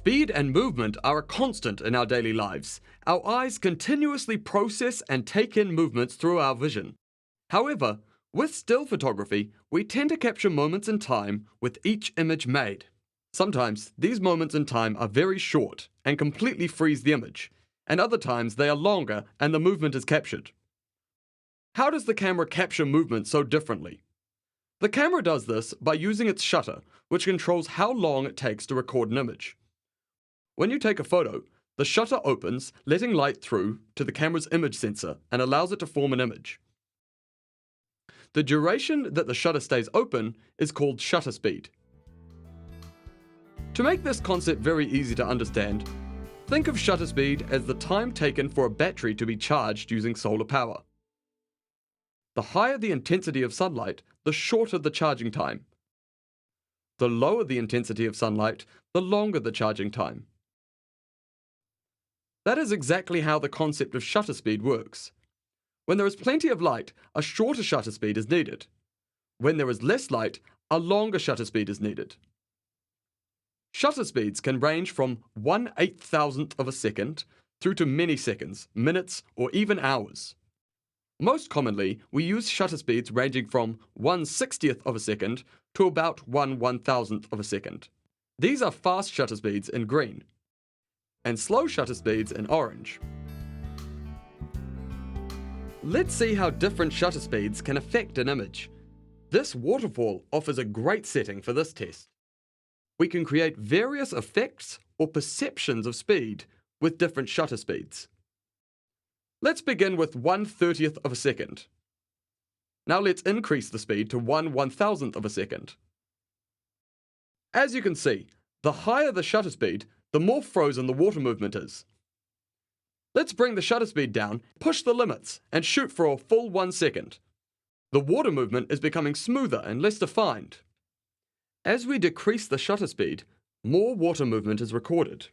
Speed and movement are a constant in our daily lives. Our eyes continuously process and take in movements through our vision. However, with still photography, we tend to capture moments in time with each image made. Sometimes, these moments in time are very short and completely freeze the image, and other times they are longer and the movement is captured. How does the camera capture movement so differently? The camera does this by using its shutter, which controls how long it takes to record an image. When you take a photo, the shutter opens, letting light through to the camera's image sensor and allows it to form an image. The duration that the shutter stays open is called shutter speed. To make this concept very easy to understand, think of shutter speed as the time taken for a battery to be charged using solar power. The higher the intensity of sunlight, the shorter the charging time. The lower the intensity of sunlight, the longer the charging time. That is exactly how the concept of shutter speed works. When there is plenty of light, a shorter shutter speed is needed. When there is less light, a longer shutter speed is needed. Shutter speeds can range from 1/8,000th of a second through to many seconds, minutes, or even hours. Most commonly, we use shutter speeds ranging from 1/60th of a second to about 1/1000th of a second. These are fast shutter speeds in green, and slow shutter speeds in orange. Let's see how different shutter speeds can affect an image. This waterfall offers a great setting for this test. We can create various effects or perceptions of speed with different shutter speeds. Let's begin with 1/30th of a second. Now let's increase the speed to 1/1000th of a second. As you can see, the higher the shutter speed, the more frozen the water movement is. Let's bring the shutter speed down, push the limits, and shoot for a full 1 second. The water movement is becoming smoother and less defined. As we decrease the shutter speed, more water movement is recorded.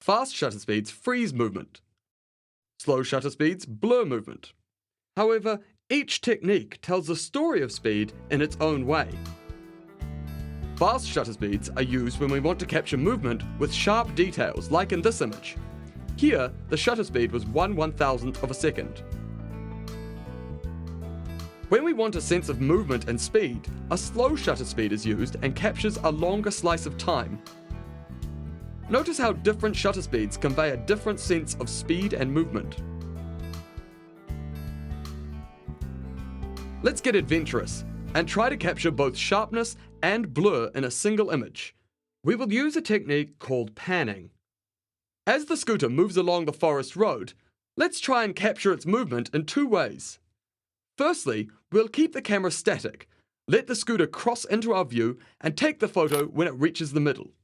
Fast shutter speeds freeze movement. Slow shutter speeds blur movement. However, each technique tells the story of speed in its own way. Fast shutter speeds are used when we want to capture movement with sharp details, like in this image. Here, the shutter speed was 1/1000th of a second. When we want a sense of movement and speed, a slow shutter speed is used and captures a longer slice of time. Notice how different shutter speeds convey a different sense of speed and movement. Let's get adventurous and try to capture both sharpness and blur in a single image. We will use a technique called panning. As the scooter moves along the forest road, let's try and capture its movement in two ways. Firstly, we'll keep the camera static, let the scooter cross into our view, and take the photo when it reaches the middle.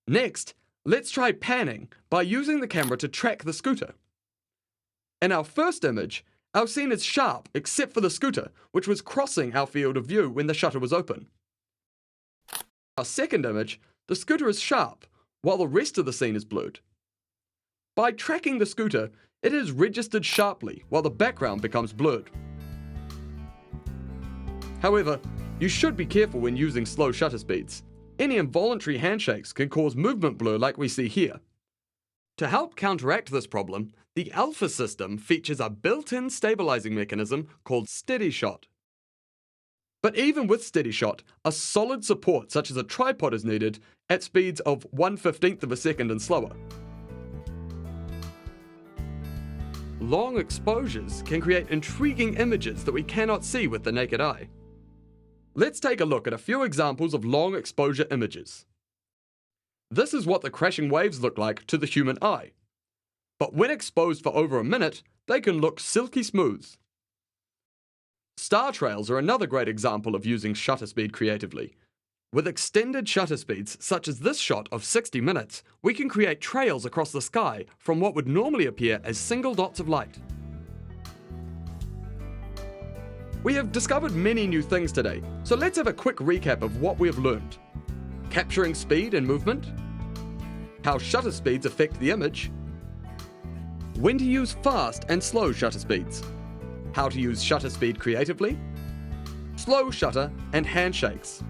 Next, let's try panning by using the camera to track the scooter. In our first image, our scene is sharp except for the scooter, which was crossing our field of view when the shutter was open. Our second image, the scooter is sharp, while the rest of the scene is blurred. By tracking the scooter, it is registered sharply while the background becomes blurred. However, you should be careful when using slow shutter speeds. Any involuntary handshakes can cause movement blur like we see here. To help counteract this problem, the Alpha system features a built-in stabilizing mechanism called steady shot. But even with steady shot, a solid support such as a tripod is needed at speeds of 1/15th of a second and slower. Long exposures can create intriguing images that we cannot see with the naked eye. Let's take a look at a few examples of long exposure images. This is what the crashing waves look like to the human eye. But when exposed for over a minute, they can look silky smooth. Star trails are another great example of using shutter speed creatively. With extended shutter speeds, such as this shot of 60 minutes, we can create trails across the sky from what would normally appear as single dots of light. We have discovered many new things today, so let's have a quick recap of what we have learned. Capturing speed and movement, how shutter speeds affect the image, when to use fast and slow shutter speeds, how to use shutter speed creatively, slow shutter and handshakes,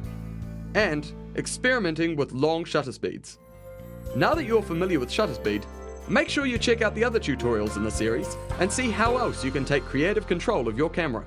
and experimenting with long shutter speeds. Now that you're familiar with shutter speed, make sure you check out the other tutorials in the series and see how else you can take creative control of your camera.